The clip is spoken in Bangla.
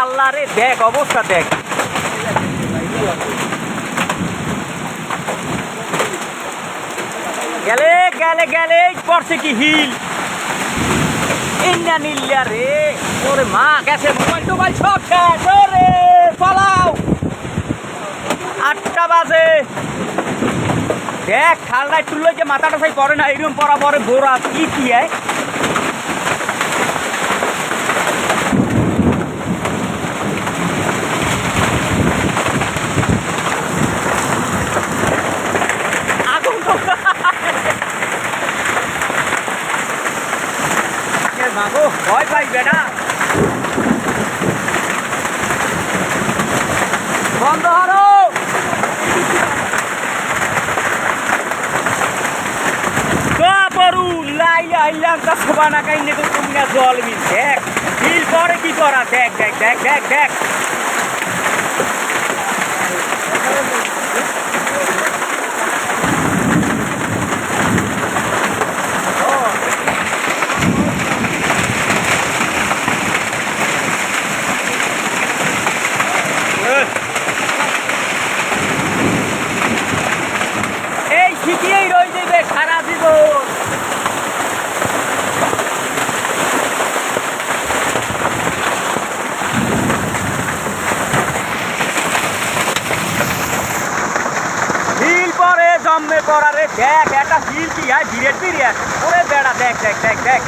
আল্লাহ রে, দেখ অবস্থা দেখ। গেলে গেলে গেলে পড়ছে কি হিল। ইন্না নিল্লা রে, ওরে মা গেছে মোবাইল টোবাইল সব শেষ। ওরে পালাও, 8টা বাজে। দেখ খালনায় তুললে যে মাথাটা সাই পড়ে না, এরকম পড়া পরে বোরা কি কি আগুন তো মাগো, ভয় পাইবে না। বন্ধ হারো, সবানা কাইনে তো তুমি না জল মিল। দেখ হিল পরে কি করা, দেখ দেখ দেখ দেখ দেখ। এই শিখিয়েই রয়ে যাবে সারা জীবন। হিল পরে জম্মে পড়ারে, দেখ একটা হিল কি হয়, বিরেট বিরিয়াট। ওরে বেড়া দেখ দেখ দেখ দেখ।